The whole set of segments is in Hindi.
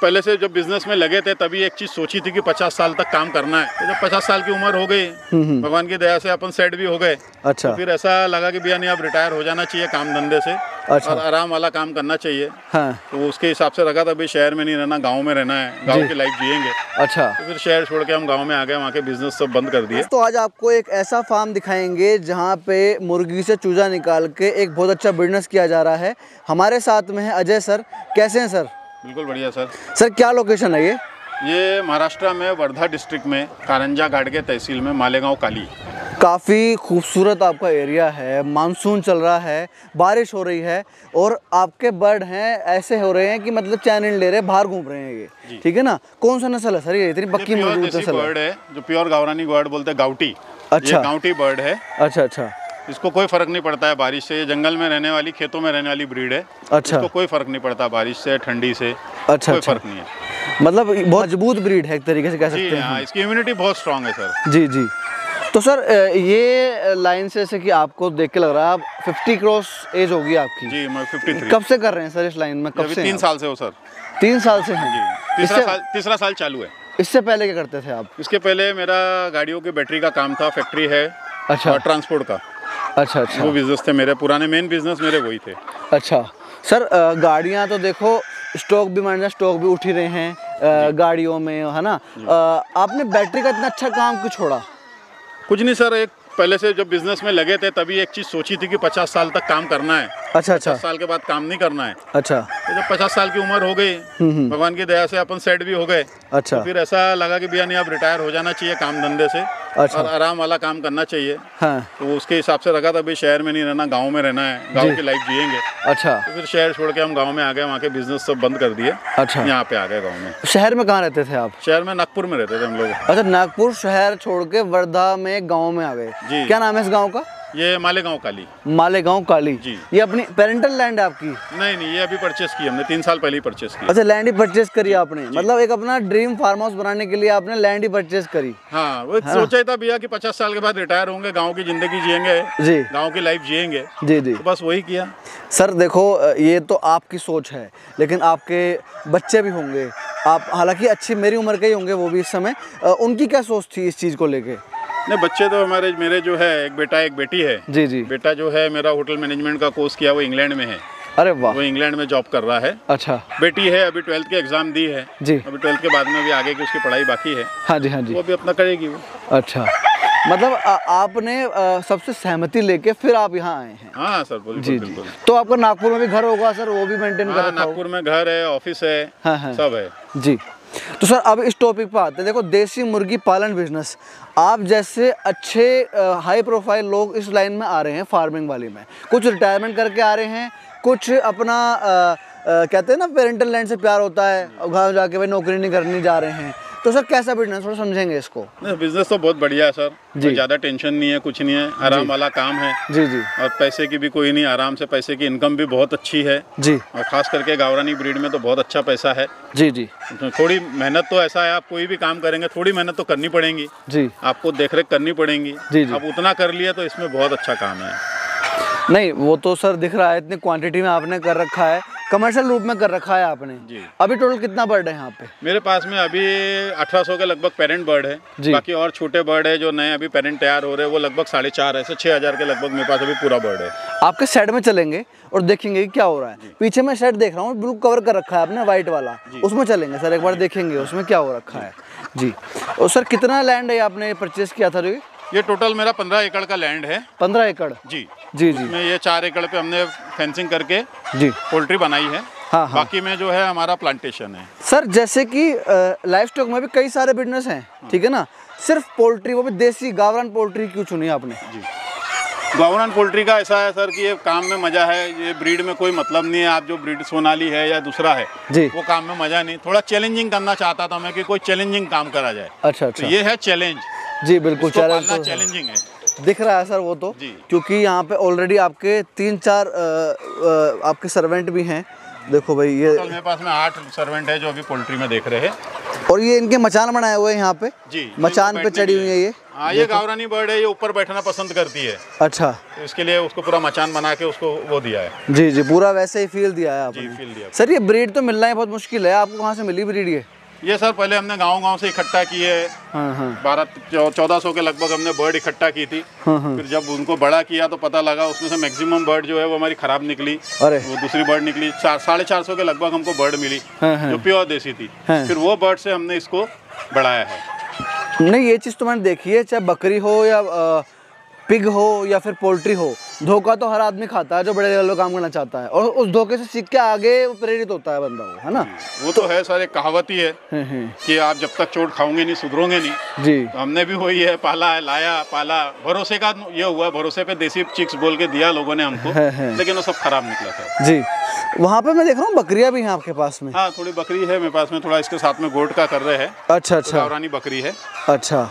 पहले से जब बिजनेस में लगे थे तभी एक चीज सोची थी कि 50 साल तक काम करना है। तो जब 50 साल की उम्र हो गई, भगवान की दया से अपन सेट भी हो गए। अच्छा। तो फिर ऐसा लगा कि भैया नहीं, अब रिटायर हो जाना चाहिए काम धंधे से। अच्छा। और आराम वाला काम करना चाहिए। हाँ। तो उसके हिसाब से रखा था भाई शहर में नहीं रहना, गाँव में रहना है, गाँव की लाइफ जिएंगे। अच्छा। तो फिर शहर छोड़ के हम गाँव में आ गए, वहाँ के बिजनेस सब बंद कर दिए। तो आज आपको एक ऐसा फार्म दिखाएंगे जहाँ पे मुर्गी से चूजा निकाल के एक बहुत अच्छा बिजनेस किया जा रहा है। हमारे साथ में है अजय सर। कैसे हैं सर? बिल्कुल बढ़िया सर। सर क्या लोकेशन है ये महाराष्ट्र में वर्धा डिस्ट्रिक्ट में कारंजा घाट के तहसील में मालेगांव काली। काफ़ी खूबसूरत आपका एरिया है, मानसून चल रहा है, बारिश हो रही है और आपके बर्ड हैं ऐसे हो रहे हैं कि मतलब चैन ले रहे हैं, बाहर घूम रहे हैं ये, ठीक है ना? कौन सा नस्ल है सर ये? इतनी पक्की मजबूत नस्ल बर्ड है जो प्योर गावरानी बर्ड बोलते हैं, गाउटी। अच्छा। ये गाउटी बर्ड है। अच्छा अच्छा। इसको कोई फर्क नहीं पड़ता है बारिश से। ये जंगल में रहने वाली, खेतों में रहने वाली ब्रीड है। अच्छा। इसको कोई फर्क नहीं पड़ता बारिश से, ठंडी से। अच्छा। कोई फर्क नहीं है। मतलब बहुत मजबूत ब्रीड है एक तरीके से कह सकते हैं। हाँ, इसकी इम्यूनिटी बहुत स्ट्रांग है सर। जी जी। तो सर ये लाइन से जैसे कि आपको देख के लग रहा है आप 50 क्रॉस एज होगी आपकी। जी मैं 53। कब से कर रहे हैं सर इस लाइन में? कब से? 3 साल से हो सर। 3 साल से हैं जी। तीसरा साल चालू है। इससे पहले क्या करते थे आप? इसके पहले मेरा गाड़ियों की बैटरी का काम था, फैक्ट्री है। अच्छा। और ट्रांसपोर्ट का। अच्छा अच्छा। वो बिजनेस थे मेरे, पुराने मेन बिजनेस मेरे वही थे। अच्छा सर, गाड़ियाँ तो देखो स्टॉक भी मान स्टॉक भी उठ ही रहे हैं गाड़ियों में, है ना? आपने बैटरी का इतना अच्छा काम क्यों छोड़ा? कुछ नहीं सर, एक पहले से जब बिजनेस में लगे थे तभी एक चीज सोची थी कि 50 साल तक काम करना है। अच्छा अच्छा। 50 साल के बाद काम नहीं करना है। अच्छा। तो जब 50 साल की उम्र हो गई, भगवान की दया से अपन सेट भी हो गए। अच्छा। तो फिर ऐसा लगा कि भैया नहीं, अब रिटायर हो जाना चाहिए काम धंधे से। अच्छा। और आराम वाला काम करना चाहिए। हाँ। तो उसके हिसाब से रखा था भाई शहर में नहीं रहना, गाँव में रहना है, गाँव की लाइफ जिएंगे। अच्छा। तो फिर शहर छोड़ के हम गाँव में आ गए, वहाँ के बिजनेस सब बंद कर दिए। अच्छा। यहाँ पे आ गए गाँव में। शहर में कहाँ रहते थे आप? शहर में नागपुर में रहते थे हम लोग। अच्छा, नागपुर शहर छोड़ के वर्धा में गांव में आ गए। जी। क्या नाम है इस गांव का? ये मालेगांव काली। मालेगांव काली जी। ये अपनी पेरेंटल लैंड है आपकी? नहीं नहीं, ये अभी परचेस की हमने, 3 साल पहले ही परचेस की। अच्छा, लैंड ही परचेस करी आपने? मतलब एक अपना ड्रीम फार्म हाउस बनाने के लिए आपने लैंड ही परचेस करी? हाँ, वो सोचा ही था भैया कि 50 साल के बाद रिटायर होंगे, गांव की जिंदगी जिएंगे। जी। गांव की लाइफ जिएंगे। जी जी। तो बस वही किया। सर देखो, ये तो आपकी सोच है, लेकिन आपके बच्चे भी होंगे, आप हालांकि अच्छी मेरी उम्र के ही होंगे वो भी इस समय, उनकी क्या सोच थी इस चीज़ को लेके? नहीं, बच्चे तो मेरे जो है एक बेटा एक बेटी है। जी जी। बेटा जो है मेरा होटल मैनेजमेंट का कोर्स किया, वो इंग्लैंड में है। अरे वाह। वो इंग्लैंड में जॉब कर रहा है। अच्छा। बेटी है अभी 12th के एग्जाम दी है। जी। अभी 12th के बाद में भी आगे की उसकी पढ़ाई बाकी है। हाँ जी हाँ जी। वो भी अपना करेगी वो। अच्छा, मतलब आपने सबसे सहमति लेके फिर आप यहाँ आए हैं? हाँ सर, बिल्कुल। जी बिल्कुल। जी। तो आपका नागपुर में भी घर होगा सर, वो भी मेंटेन कर रखा होगा? नागपुर में घर है, ऑफिस है। हाँ हाँ। सब है जी। तो सर अब इस टॉपिक पर आते हैं। देखो, देसी मुर्गी पालन बिजनेस, आप जैसे अच्छे हाई प्रोफाइल लोग इस लाइन में आ रहे हैं फार्मिंग वाली में। कुछ रिटायरमेंट करके आ रहे हैं, कुछ अपना कहते हैं ना पेरेंटल लैंड से प्यार होता है, गाँव जाके भाई नौकरी नहीं करने जा रहे हैं। तो सर कैसा बिजनेस, थोड़ा समझेंगे इसको? बिजनेस तो बहुत बढ़िया है सर। जी। ज़्यादा टेंशन नहीं है, कुछ नहीं है, आराम वाला काम है। जी जी। और पैसे की भी कोई नहीं, आराम से पैसे की इनकम भी बहुत अच्छी है। जी। और खास करके गावरानी ब्रीड में तो बहुत अच्छा पैसा है। जी जी। थोड़ी मेहनत तो ऐसा है, आप कोई भी काम करेंगे थोड़ी मेहनत तो करनी पड़ेगी। जी। आपको देखरेख करनी पड़ेगी। जी जी। आप उतना कर लिया तो इसमें बहुत अच्छा काम है। नहीं, वो तो सर दिख रहा है, इतनी क्वांटिटी में आपने कर रखा है, कमर्शियल रूप में कर रखा है आपने। जी। अभी टोटल कितना बर्ड है यहाँ पे? मेरे पास में अभी 1800 के लगभग पेरेंट बर्ड है। बाकी और छोटे बर्ड है जो नए अभी पेरेंट तैयार हो रहे हैं, वो लगभग 4.5 है से 6000 के लगभग मेरे पास अभी पूरा बर्ड है। आपके शेड में चलेंगे और देखेंगे क्या हो रहा है। पीछे मैं शेड देख रहा हूँ, बिल्कुल कवर कर रखा है आपने व्हाइट वाला, उसमें चलेंगे सर, एक बार देखेंगे उसमें क्या हो रखा है। जी। और सर कितना लैंड है आपने परचेस किया था? ये टोटल मेरा 15 एकड़ का लैंड है। 15 एकड़? जी जी जी। में ये 4 एकड़ पे हमने फेंसिंग करके जी पोल्ट्री बनाई है। हाँ हाँ। बाकी में जो है हमारा प्लांटेशन है। सर जैसे कि लाइफ स्टॉक में भी कई सारे बिजनेस हैं, ठीक है ना, सिर्फ पोल्ट्री, वो भी देसी गावरान पोल्ट्री क्यों चुनी आपने? जी, गावरान पोल्ट्री का ऐसा है सर कि ये काम में मजा है, ये ब्रीड में कोई मतलब नहीं है। आप जो ब्रीड सोनाली है या दूसरा है जी, वो काम में मजा नहीं। थोड़ा चैलेंजिंग करना चाहता था मैं कि कोई चैलेंजिंग काम करा जाए। अच्छा अच्छा। तो ये है चैलेंज। जी बिल्कुल, चैलेंजिंग है, दिख रहा है सर वो तो, क्योंकि यहाँ पे ऑलरेडी आपके 3-4 आपके सर्वेंट भी हैं। देखो भाई, ये मेरे पास में 8 सर्वेंट है जो अभी पोल्ट्री में देख रहे हैं। और ये इनके मचान बनाए हुए हैं यहाँ पे जी, मचान पे चढ़ी हुई है ये। हाँ, ये गावरानी बर्ड है, ये ऊपर बैठना पसंद करती है। अच्छा, तो इसके लिए उसको पूरा मचान बना के उसको वो दिया है। जी जी, पूरा वैसे ही फील दिया है आपने। जी, फील दिया। सर ये ब्रीड तो मिलना ही बहुत मुश्किल है, आपको कहाँ से मिली ब्रीड ये सर पहले हमने गांव से इकट्ठा किए। हाँ हाँ 1200 के लगभग हमने बर्ड इकट्ठा की थी। हाँ हाँ। फिर जब उनको बड़ा किया तो पता लगा उसमें से मैक्सिमम बर्ड जो है वो हमारी खराब निकली। अरे वो दूसरी बर्ड निकली 450 के लगभग हमको बर्ड मिली। हाँ हाँ। जो प्योर देसी थी। हाँ। फिर वो बर्ड से हमने इसको बढ़ाया है। नहीं, ये चीज़ तो मैंने देखी है, चाहे बकरी हो या पिग हो या फिर पोल्ट्री हो, धोखा तो हर आदमी खाता है जो बड़े लेवल पे काम करना चाहता है, और उस धोखे से सीख के आगे प्रेरित होता है बंदा, वो है ना। वो तो है सर, एक कहावत ही है कि आप जब तक चोट खाओगे नहीं सुधरोगे नहीं। जी, तो हमने भी वही है, पाला है, लाया पाला, भरोसे का ये हुआ, भरोसे पे देसी चिक्स बोल के दिया लोगों ने हमको। लेकिन वो सब खराब निकला था। जी, वहाँ पे मैं देख रहा हूँ बकरियाँ भी हैं आपके पास में। हाँ, थोड़ी बकरी है मेरे पास में, थोड़ा इसके साथ में गोट का कर रहे हैं। अच्छा अच्छा, गावरानी बकरी है। अच्छा,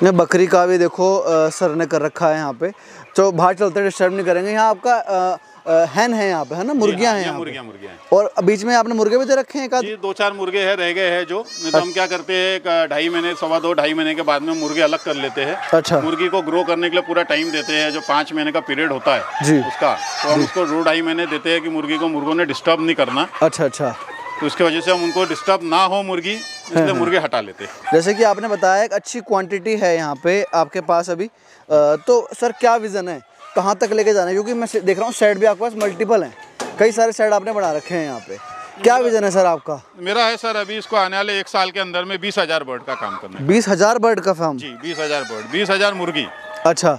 मैं बकरी का भी देखो सर ने कर रखा है यहाँ पे, तो बाहर चलते डिस्टर्ब नहीं करेंगे। यहाँ आपका हैन है यहाँ पे, है ना, मुर्गियाँ हैं, मुर्गियाँ हैं। और बीच में आपने मुर्गे भी दे रखे हैं एक आध? जी, 2-4 मुर्गे हैं, रह गए हैं जो। नहीं तो हम क्या करते हैं, 2.5 महीने, 2.5 महीने के बाद में मुर्गे अलग कर लेते हैं। अच्छा, मुर्गी को ग्रो करने के लिए पूरा टाइम देते हैं, जो 5 महीने का पीरियड होता है जी उसका, तो हम उसको 2-2.5 महीने देते हैं कि मुर्गी को मुर्गों ने डिस्टर्ब नहीं करना। अच्छा अच्छा, तो उसकी वजह से हम उनको डिस्टर्ब ना हो मुर्गी, इसलिए मुर्गे हटा लेते हैं। जैसे कि आपने बताया एक अच्छी क्वांटिटी है यहाँ पे आपके पास अभी, तो सर क्या विज़न है, कहाँ तक लेके जाना है? क्योंकि मैं देख रहा हूँ सेट भी आपके पास मल्टीपल हैं, कई सारे सेट आपने बना रखे हैं यहाँ पे, क्या विज़न है सर आपका? मेरा है सर अभी इसको आने वाले 1 साल के अंदर में 20,000 बर्ड का काम करना है। 20,000 बर्ड का फार्म? जी, 20,000 बर्ड, 20,000 मुर्गी। अच्छा,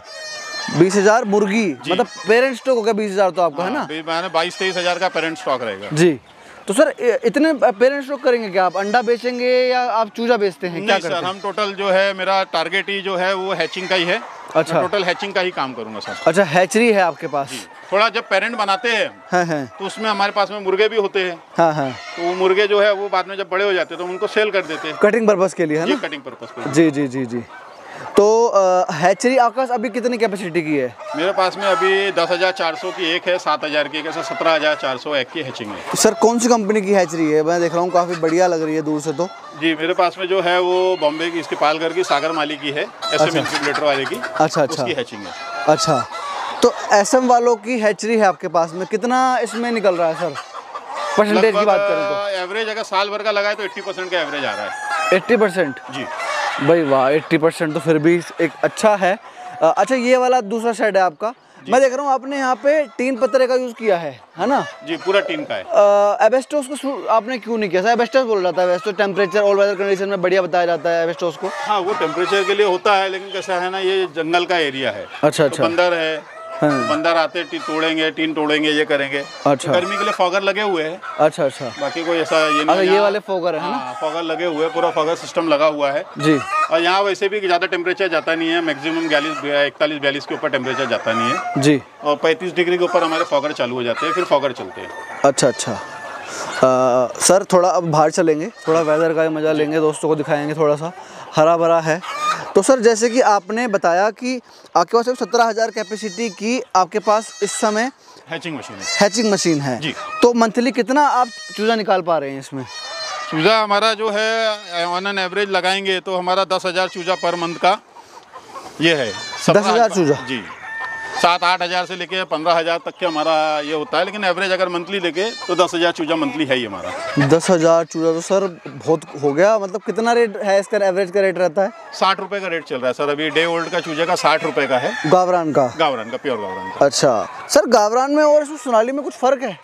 20,000 मुर्गी, मतलब पेरेंट स्टॉक हो गया 20,000 तो आपका, है ना? मैंने 22-23 हज़ार का पेरेंट स्टॉक रहेगा। जी, तो सर इतने पेरेंट स्टॉक करेंगे क्या आप? अंडा बेचेंगे या आप चूजा बेचते हैं, क्या करते हैं? सर, हम टोटल जो है मेरा टारगेट ही जो है वो हैचिंग का ही है। अच्छा, टोटल हैचिंग का ही काम करूंगा सर। अच्छा, हैचरी है आपके पास? थोड़ा जब पेरेंट बनाते हैं हाँ, तो उसमें हमारे पास में मुर्गे भी होते हैं। हाँ हाँ, तो वो मुर्गे जो है वो बाद में जब बड़े हो जाते हैं तो उनको सेल कर देते हैं, कटिंग पर्पस के लिए, है ना? कटिंग पर्पस पे। जी जी जी जी। तो हैचरी आपका अभी कितनी कैपेसिटी की है? मेरे पास में अभी 10,400 की एक है, 7,000 की एक है, 17,400 एक की हैचिंग है। सर कौन सी कंपनी की हैचरी है? मैं देख रहा हूँ काफ़ी बढ़िया लग रही है दूर से तो। जी, मेरे पास में जो है वो बॉम्बे की, इसकी पालघर की सागर माली की है, SM इंक्यूबेटर वाले की। अच्छा अच्छा, उसकी हैचिंग है। अच्छा, तो SM वालों की हैचरी है आपके पास में, कितना इसमें निकल रहा है सर, परसेंटेज की बात करें तो? एवरेज अगर साल भर का लगाए तो 80% का एवरेज आ रहा है। 80%? जी भाई वाह, 80% तो फिर भी एक अच्छा है। अच्छा, ये वाला दूसरा सेट है आपका, मैं देख रहा हूँ आपने यहाँ पे टीन पत्रे का यूज़ किया है ना? जी, पूरा टीन का है। एबेस्टोस को आपने क्यों नहीं किया? सर एबेस्टोस बोल रहा था, एबेस्टोस टेम्परेचर ऑल वेदर कंडीशन में बढ़िया बताया जाता है एबेस्टोस को। हाँ, वो टेम्परेचर के लिए होता है, लेकिन कैसा है ना, ये जंगल का एरिया है। अच्छा अच्छा, तो बंदर है, बंदर आते तोड़ेंगे, टीन तोड़ेंगे, ये करेंगे। अच्छा, गर्मी के लिए फॉगर लगे हुए हैं। अच्छा अच्छा, बाकी कोई ऐसा ये नहीं। ये वाले फॉगर है ना? फॉगर लगे हुए, पूरा फॉगर सिस्टम लगा हुआ है जी। और यहाँ वैसे भी ज़्यादा टेम्परेचर जाता नहीं है, मैक्सिमम 41-42 के ऊपर टेम्परेचर जाता नहीं है जी। और 35 डिग्री के ऊपर हमारे फॉगर चालू हो जाते हैं, फिर फॉगर चलते हैं। अच्छा अच्छा, सर थोड़ा अब बाहर चलेंगे, थोड़ा वेदर का मज़ा लेंगे, दोस्तों को दिखाएंगे, थोड़ा सा हरा भरा है। तो सर जैसे कि आपने बताया कि आपके पास 17,000 कैपेसिटी की आपके पास इस समय हैचिंग मशीन है जी। तो मंथली कितना आप चूजा निकाल पा रहे हैं इसमें? चूजा हमारा जो है ऑन एन एवरेज लगाएंगे तो हमारा 10,000 चूजा पर मंथ का ये है। 10,000 चूजा जी, 7-8 हज़ार से लेके 15,000 तक के हमारा ये होता है, लेकिन एवरेज अगर मंथली लेके तो 10,000 चूजा मंथली है ही हमारा। 10,000 चूजा तो सर बहुत हो गया, मतलब कितना रेट है इसका? एवरेज का रेट रहता है 60 रुपये का रेट चल रहा है सर अभी। डे ओल्ड का चूजे का 60 रुपये का है। गावरान का? गावरान का, प्योर गावरान का। अच्छा सर, गावरान में और सोनाली में कुछ फ़र्क है?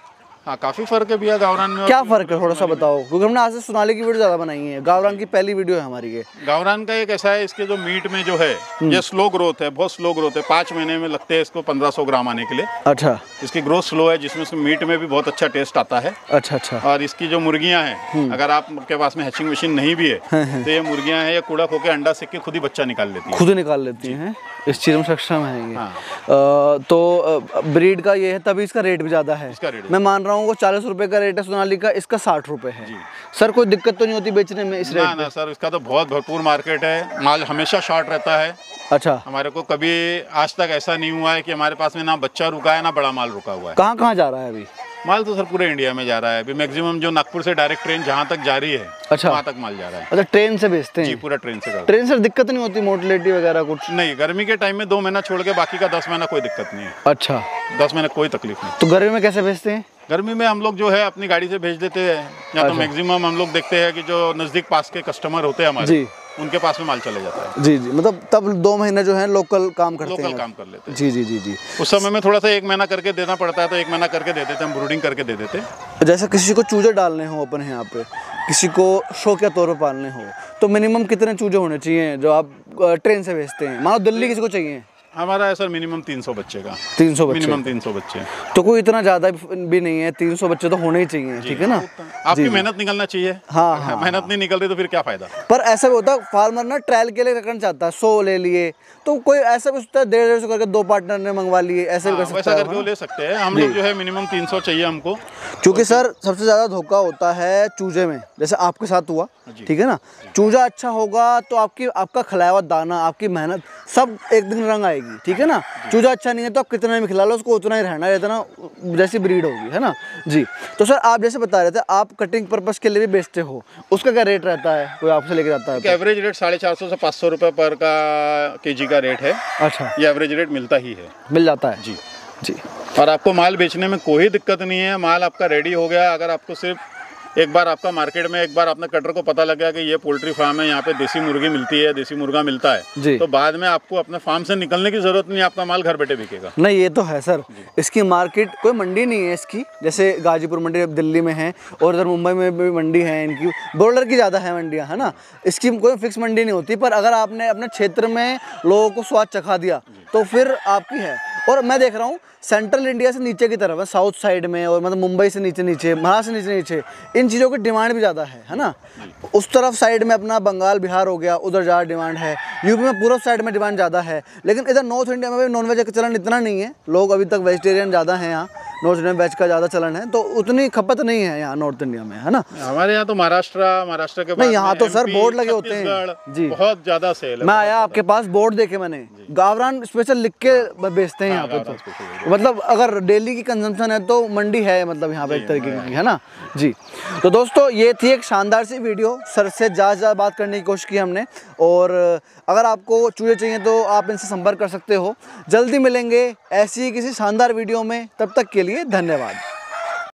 हाँ, काफ़ी फ़र्क है भैया गावरान में। क्या फ़र्क है थोड़ा सा बताओ, क्योंकि हमने आज से सोनाली की वीडियो ज़्यादा बनाई है, गावरान की पहली वीडियो है हमारी ये। गावरान का एक ऐसा है, इसके जो मीट में जो है ये स्लो ग्रोथ है, बहुत स्लो ग्रोथ है। 5 महीने में लगते हैं इसको 1500 ग्राम आने के लिए। अच्छा, इसकी ग्रोथ स्लो है, जिसमें से मीट में भी बहुत अच्छा टेस्ट आता है। अच्छा अच्छा। और इसकी जो मुर्गियाँ हैं, अगर आपके पास में हैचिंग मशीन नहीं भी है तो ये मुर्गियाँ हैं, ये कूड़ा खो के अंडा सेक के खुद ही बच्चा निकाल लेती है। खुद ही निकाल लेती हैं, इस चीज़ में सक्षम है ये। तो ब्रीड का ये है, तभी इसका रेट भी ज़्यादा है। मैं मान रहा हूँ वो 40 रुपये का रेट है सोनाली का, इसका 60 रुपये है। सर कोई दिक्कत तो नहीं होती बेचने में इस रेट? ना सर, इसका तो बहुत भरपूर मार्केट है, माल हमेशा शॉर्ट रहता है। अच्छा, हमारे को कभी आज तक ऐसा नहीं हुआ है कि हमारे पास में ना बच्चा रुका है ना बड़ा माल रुका हुआ है। कहाँ कहाँ जा रहा है अभी? माल तो सर पूरे इंडिया में जा रहा है अभी मैक्सिमम, जो नागपुर से डायरेक्ट ट्रेन जहाँ तक जा रही है, अच्छा, वहाँ तक माल जा रहा है। अच्छा, ट्रेन से भेजते हैं? जी, पूरा ट्रेन से। ट्रेन से दिक्कत नहीं होती, मोर्टेलिटी वगैरह कुछ नहीं? गर्मी के टाइम में 2 महीना छोड़ के बाकी का 10 महीना कोई दिक्कत नहीं है। अच्छा, 10 महीने कोई तकलीफ नहीं। तो गर्मी में कैसे भेजते हैं? गर्मी में हम लोग जो है अपनी गाड़ी से भेज देते हैं, या तो मैक्सिमम हम लोग देखते हैं कि जो नज़दीक पास के कस्टमर होते हैं हमारे जी, उनके पास में माल चले जाता है। जी जी, मतलब तब 2 महीने जो है लोकल काम करते हैं, लोकल काम कर लेते हैं। जी जी जी जी। उस समय में थोड़ा सा 1 महीना करके देना पड़ता है, तो 1 महीना करके दे देते हैं, हम ब्रूडिंग करके दे देते हैं। जैसे किसी को चूजे डालने हो अपन यहाँ पे, किसी को शौकिया तौर पर पालने हो, तो मिनिमम कितने चूजे होने चाहिए जो आप ट्रेन से भेजते हैं? मानो दिल्ली किसी को चाहिए? हमारा है सर मिनिमम 300 बच्चे का। 300 बच्चे? मिनिमम 300 बच्चे। तो कोई इतना ज़्यादा भी नहीं है, 300 बच्चे तो होने ही चाहिए, ठीक है ना? आपकी मेहनत निकलना चाहिए। हाँ हाँ, मेहनत नहीं निकल रही तो फिर क्या फायदा। पर ऐसा भी होता है फार्मर ना ट्रायल के लिए रखना चाहता है, 100 ले लिए, तो कोई ऐसा भी सोचता है 150 करके 2 पार्टनर ने मंगवा लिए, ऐसे भी कर सकता है। वैसा करके वो ले सकते हैं। हम लोग जो है मिनिमम 300 चाहिए हमको, क्योंकि सर सबसे ज़्यादा धोखा होता है चूजे में, जैसे आपके साथ हुआ, ठीक है ना? चूजा अच्छा होगा तो आपका खिलाया हुआ दाना, आपकी मेहनत सब एक दिन रंग आएगी, ठीक है ना? चूजा अच्छा नहीं है तो आप कितना भी खिला लो उसको, उतना ही रहना है, इतना जैसी ब्रीड होगी, है ना जी। तो सर आप जैसे बता रहे थे आप कटिंग पर्पस के लिए भी बेचते हो, उसका क्या रेट रहता है? कोई आपसे लेके जाता है? एवरेज रेट 450 से 500 रुपये पर का केजी का रेट है। अच्छा, ये एवरेज रेट मिलता ही है। मिल जाता है जी जी। और आपको माल बेचने में कोई दिक्कत नहीं है, माल आपका रेडी हो गया। अगर आपको सिर्फ एक बार आपका मार्केट में एक बार अपने कटर को पता लग गया कि ये पोल्ट्री फार्म है, यहाँ पे देसी मुर्गी मिलती है, देसी मुर्गा मिलता है, तो बाद में आपको अपने फार्म से निकलने की जरूरत नहीं, आपका माल घर बैठे बिकेगा। नहीं, ये तो है सर, इसकी मार्केट कोई मंडी नहीं है इसकी, जैसे गाजीपुर मंडी दिल्ली में है और इधर मुंबई में भी मंडी है, इनकी बॉर्डर की ज़्यादा है मंडियाँ, है ना? इसकी कोई फिक्स मंडी नहीं होती, पर अगर आपने अपने क्षेत्र में लोगों को स्वाद चखा दिया तो फिर आपकी है। और मैं देख रहा हूँ सेंट्रल इंडिया से नीचे की तरफ है, साउथ साइड में, और मतलब मुंबई से नीचे नीचे, महाराष्ट्र से नीचे नीचे, इन चीज़ों की डिमांड भी ज़्यादा है ना? उस तरफ साइड में अपना बंगाल बिहार हो गया, उधर ज़्यादा डिमांड है, यूपी में पूर्व साइड में डिमांड ज़्यादा है, लेकिन इधर नॉर्थ इंडिया में भी नॉनवेज का चलन इतना नहीं है, लोग अभी तक वेजिटेरियन ज़्यादा हैं यहाँ, नॉर्थ इंडिया में वेज का ज़्यादा चलन है, तो उतनी खपत नहीं है यहाँ नॉर्थ इंडिया में, है ना? हमारे यहाँ तो महाराष्ट्र के नहीं, यहाँ तो सर बोर्ड लगे होते हैं जी, बहुत ज़्यादा सेल है। मैं आया आपके पास, बोर्ड देखे मैंने, गावरान स्पेशल लिख के बेचते हैं यहाँ पे, तो मतलब अगर डेली की कंजम्पशन है तो मंडी है, मतलब यहाँ पे एक तरीके की, है ना जी। तो दोस्तों ये थी एक शानदार सी वीडियो, सर से ज़्यादा बात करने की कोशिश की हमने, और अगर आपको चूजे चाहिए तो आप इनसे संपर्क कर सकते हो। जल्दी मिलेंगे ऐसी किसी शानदार वीडियो में, तब तक के लिए धन्यवाद।